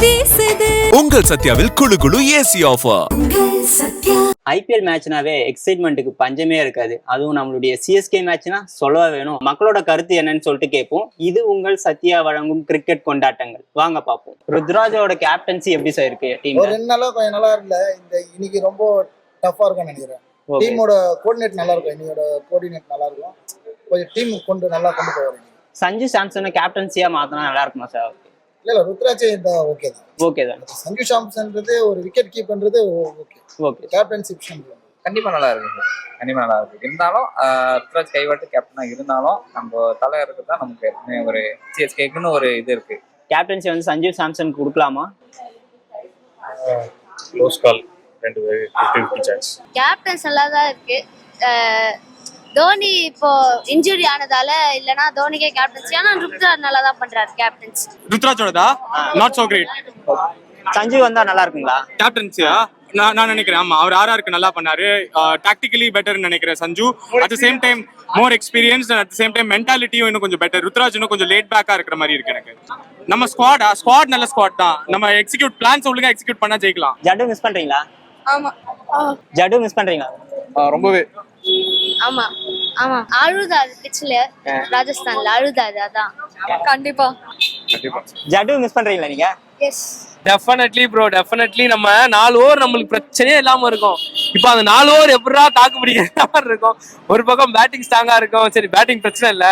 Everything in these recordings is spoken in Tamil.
வீசுது உங்கள் சத்யாவில் குளு குளு ஏசி ஆஃபர். ஐபிஎல் மேட்ச்னாவே எக்ஸைட்மெண்ட்டுக்கு பஞ்சமே இருக்காது. அதுவும் நம்மளுடைய சிஎஸ்கே மேட்ச்னா சொல்லவா வேணும். மக்களோட கருத்து என்னன்னு சொல்லிட்டு கேட்போம். இது உங்கள் சத்யா வழங்கும் கிரிக்கெட் கொண்டாட்டங்கள். வாங்க பார்ப்போம். ருத்ராஜோட கேப்டன்சி எப்படி சார் இருக்கு டீம்? ஒரு 2 நாளா கொஞ்சம் நல்லா இல்ல. இந்த இன்னைக்கு ரொம்ப டஃபா இருக்கும்னு நினைக்கிறேன். டீமோட கோஆர்டினேட் நல்லா இருக்கும். இன்னையோட கோஆர்டினேட் நல்லா இருக்கும். கொஞ்சம் டீம் நல்லா கொண்டு போவாங்க. சஞ்சு சாம்சனை கேப்டன்சியா மாத்தினா நல்லா இருக்குமா சார்? இல்ல ருத்ராஜே இந்த ஓகே தான். சஞ்சு சாம்சன்றது ஒரு விக்கெட் கீப்பர்ன்றது ஓகே. கேப்டன்ஷிப் கண்டிப்பா நல்லா இருக்கு. இருந்தாலும் ருத்ராஜ் கைவாட்டு கேப்டனா இருந்தாலும் நம்ம தலைவருக்கு தான் நமக்கு ஒரு சிஎஸ்கேக்குன்னு ஒரு இது இருக்கு. கேப்டன்சி வந்து சஞ்சு சாம்சன் கொடுக்கலாமா? க்ளோஸ் கால் 2 சான்ஸ். கேப்டன்ஸ் நல்லா தான் இருக்கு. தோனி இப்போ இன்ஜுரி ஆனதால இல்லனா தோனிக்கே கேப்டன்சி. ஆனா ருத்ராஜ் நல்லா தான் பண்றாரு கேப்டன்சி. ருத்ராஜோடதா நாட் சோ கிரேட். சஞ்சு வந்தா நல்லா இருக்குங்களா கேப்டன்சியா? நான் நினைக்கிறேன். ஆமா, அவர் ஆர்ஆருக்கு நல்லா பண்ணாரு. டாக்டிக்கலி பெட்டர்னு நினைக்கிறேன் Sanju. At the same time more experience and at the same time மென்டாலிட்டியும் இன்னும் கொஞ்சம் பெட்டர். ருத்ராஜ் இன்னும் கொஞ்சம் லேட் பேக்கா இருக்கிற மாதிரி இருக்கு எனக்கு. நம்ம ஸ்குவாட் நல்ல ஸ்குவாட் தான். நம்ம பிளான்ஸ் ஒழுங்கா எக்ஸிக்யூட் பண்ணா ஜெயிக்கலாம். ஜட்டு மிஸ் பண்றீங்களா? ஆமா. ஜட்டு மிஸ் பண்றீங்களா? ரொம்பவே. ஆமா அழுதாது பிட்ச்ல ராஜஸ்தான்ல அழுதாது. அதான் கண்டிப்பா ஜட்டு மிஸ் பண்றீங்களா நீங்க? Yes definitely bro, definitely. நம்ம 4 ஓவர் நம்மளுக்கு பிரச்சனையே இல்லாம இருக்கும். இப்போ அந்த 4 ஓவர் எப்படா தாக்கு பிடிக்கிற மாதிரி இருக்கும். ஒரு பக்கம் பேட்டிங் ஸ்ட்ராங்கா இருக்கும். சரி, பேட்டிங் பிரச்சனை இல்ல,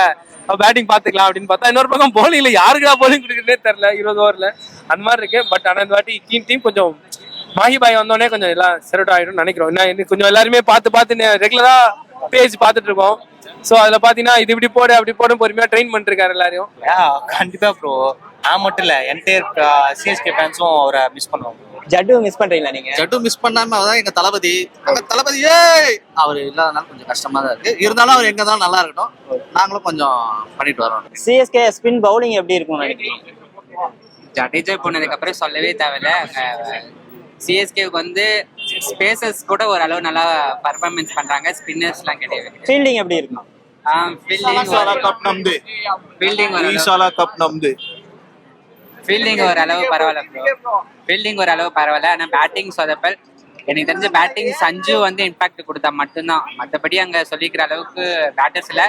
பேட்டிங் பாத்துக்கலாம் அப்படின்னு பார்த்தா இன்னொரு பக்கம் போலிங்ல யாருக்கா போலிங் கொடுக்குறதே தெரியல 20 ஓவர்ல. அந்த மாதிரி இருக்கு. பட் ஆனா இந்த வாட்டி டீம் கொஞ்சம் மாஹி பாய் வந்தோடனே கொஞ்சம் எல்லாம் செரட் ஆயிடும் நினைக்கிறோம். என்ன கொஞ்சம் எல்லாருமே பார்த்து ரெகுலரா பேஜ் பார்த்துட்டு இருக்கோம். ஸோ அதுல பாத்தீங்கன்னா இது இப்படி போடு அப்படி போடு பொறுமையா ட்ரெயின் பண்ணிட்டு இருக்காரு எல்லாரையும். கண்டிப்பா ப்ரோ. நான் மட்டும் இல்ல, என்டையர் சிஎஸ்கே ஃபேன்ஸும் அவரை மிஸ் பண்ணுவோம். ஜட்டு மிஸ் பண்றீங்களா நீங்க? ஜட்டு மிஸ் பண்ணாம அதான் எங்க தளபதியே அவர் இல்லாதனால கொஞ்சம் கஷ்டமா தான் இருக்கு. இருந்தாலும் அவர் எங்க இருந்தாலும் நல்லா இருக்கட்டும். நாங்களும் கொஞ்சம் பண்ணிட்டு வரோம். சிஎஸ்கே ஸ்பின் பவுலிங் எப்படி இருக்கும்னு நினைக்கிறீங்க? ஜடேஜா போனதுக்கு அப்புறம் சொல்லவே தேவையில்ல. சிஎஸ்கேவுக்கு வந்து ஸ்பேசஸ் கூட ஓரளவு நல்லா பர்ஃபார்மன்ஸ் பண்றாங்க. ஸ்பின்னர்ஸ் எல்லாம் கிடையாது. ஃபீல்டிங் எப்படி இருக்கும்? ஃபீல்டிங் ஓரளவு பரவாயில்ல. ஆனா பேட்டிங் சொதப்பல். எனக்கு தெரிஞ்ச பேட்டிங் சஞ்சு வந்து இம்பாக்ட் கொடுத்தா மட்டும்தான். மற்றபடி அங்க சொல்லிக்கிற அளவுக்கு பேட்டர்ஸ் இல்ல.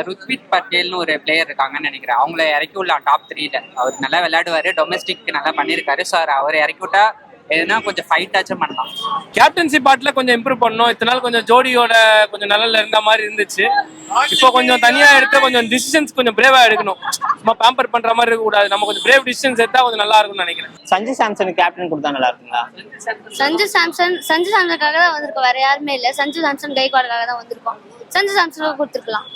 ருத்விக் பட்டேல்னு ஒரு பிளேயர் இருக்காங்கன்னு நினைக்கிறேன். அவங்கள இறக்கி விடல டாப் 3ல. அவர் நல்லா விளையாடுவாரு, டொமஸ்டிக் நல்லா பண்ணிருக்காரு. ஸோ அவரை இறக்கி விட்டா எதுனா கொஞ்சம் ஃபைட் ஆச்சும் பண்ணலாம். கேப்டன்சி பார்ட்ல கொஞ்சம் இம்ப்ரூவ் பண்ணணும். இத்தனை நாள் கொஞ்சம் ஜோடியோட கொஞ்சம் நல்ல இருந்த மாதிரி இருந்துச்சு. இப்போ கொஞ்சம் தனியா எடுத்து கொஞ்சம் டிசிஷன்ஸ் கொஞ்சம் பிரேவா எடுக்கணும். சும்மா பேம்பர் பண்ற மாதிரி இருக்க கூடாது. நம்ம கொஞ்சம் பிரேவ் டிசிஷன்ஸ் எடுத்தா கொஞ்சம் நல்லா இருக்கும்னு நினைக்கிறேன். சஞ்சு சாம்சனுக்கு கேப்டன் கொடுத்தா நல்லா இருக்குங்களா? சஞ்சு சாம்சனுக்காக தான் வந்திருக்கோம். வேற யாருமே இல்ல. சஞ்சு சாம்சன் கைக்வாடுக்காக தான் வந்திருக்கோம். சஞ்சு சாம்சனுக்கு கொடுத்துருக்கலாம்.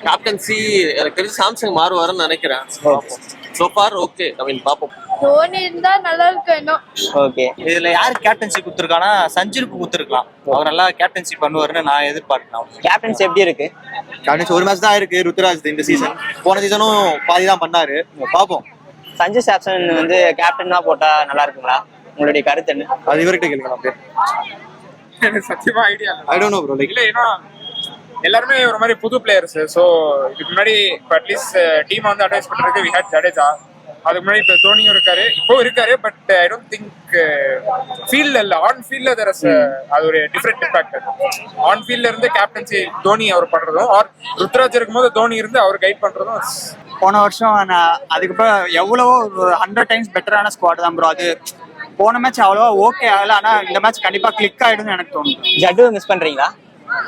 கேப்டன்சி எனக்கு தெரிஞ்சு சாம்சங் மாறுவாருன்னு நினைக்கிறேன். So for okay. பாப்போம். தோனி இருந்தா நல்லா இருக்கும். ஓகே. இதுல யாரு கேப்டன்சி கொடுத்துருக்கானா சஞ்சுக்கு கொடுத்துருக்கலாம். அவர் நல்லா கேப்டன்சி பண்ணுவாருன்னு நான் எதிர்பார்க்கிறேன். கேப்டன்சி எப்படி இருக்கு? கேப்டன்சி ஒரு மேட்ச் தான் இருக்கு ருத்ராஜ் இந்த சீசன். போன சீசனும் பாதி தான் பண்ணாரு. பாப்போம். சஞ்சு சாம்சன் வந்து கேப்டனா போட்டா நல்லா இருக்குங்களா? உங்களுடைய கருத்து என்ன? அது இவர்கிட்ட கேட்கலாம். எனக்கு சத்தியமா idea I don't know bro. இல்ல, ஏன்னா எல்லாருமே ஒரு மாதிரி புது பிளேயர்ஸ். ஸோ இதுக்கு முன்னாடி இப்போ அட்லீஸ்ட் டீம் வந்து அட்வைஸ் பண்றதுக்கு வி ஹேட் ஜடேஜா. அதுக்கு முன்னாடி இப்போ தோனியும் இருக்காரு, இப்போ இருக்காரு. பட் ஐ டோன்ட் திங்க் ஃபீல்ட்ல இல்ல, ஆன் ஃபீல்ட்ல அது ஒரு டிஃப்ரெண்ட் இம்பாக்ட். ஆன் ஃபீல்ட்ல இருந்து கேப்டன்சி தோனி அவர் பண்றதும், ஆர் ருத்ராஜ் இருக்கும்போது தோனி இருந்து அவர் கைட் பண்றதும். போன வருஷம் அதுக்கப்புறம் எவ்வளவோ 100 டைம்ஸ் பெட்டரான ஸ்குவாட் தான் ப்ரோ. அது போன மேட்ச் அவ்வளவா ஓகே ஆகல. ஆனா இந்த மேட்ச் கண்டிப்பா கிளிக் ஆயிடும்னு எனக்கு தோணுது. ஜட்டு மிஸ் பண்றீங்களா?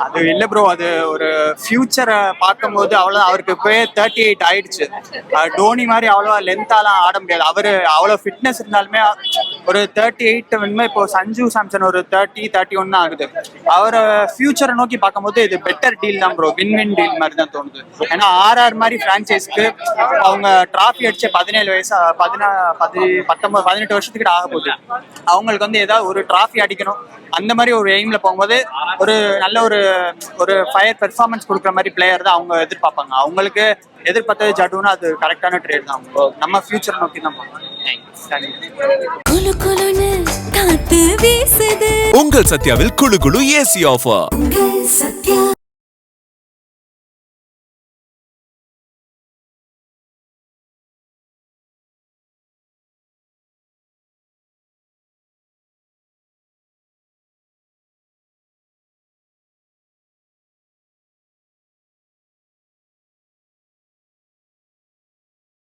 அது இல்ல ப்ரோ. அது ஒரு ஃபியூச்சரை பார்க்கும்போது அவ்வளவுதான். அவருக்கு இப்பவே 38 ஆயிடுச்சு. டோனி மாதிரி அவ்வளவா லென்த்தாலாம் ஆட முடியாது. அவரு அவ்வளவு ஃபிட்னஸ் இருந்தாலுமே ஒரு 38 இப்போ சஞ்சு சாம்சன் ஒரு 30-31 தான் ஆகுது. அவர் ஃபியூச்சரை நோக்கி பார்க்கும்போது இது பெட்டர் டீல் தான் ப்ரோ. வின் டீல் மாதிரி தான் தோணுது. ஏன்னா ஆர்ஆர் மாதிரி பிரான்ச்சைஸ்க்கு அவங்க டிராஃபி அடிச்ச 17 வயசு 18 வருஷத்துக்கிட்ட ஆக போகுது. அவங்களுக்கு வந்து ஏதாவது ஒரு டிராஃபி அடிக்கணும் அந்த மாதிரி ஒரு எய்ம்ல போகும்போது ஒரு நல்ல ஒரு ஃபயர் பெர்ஃபார்மன்ஸ் கொடுக்குற மாதிரி பிளேயர் தான் அவங்க எதிர்பார்ப்பாங்க. அவங்களுக்கு எதிர்பார்த்தது ஜட்டுனா அது கரெக்டான ட்ரேட் தான். நம்ம ஃபியூச்சர் நோக்கி தான் போகணும். உங்கள் சத்யாவில் குளு குளு ஏசி ஆஃபர்.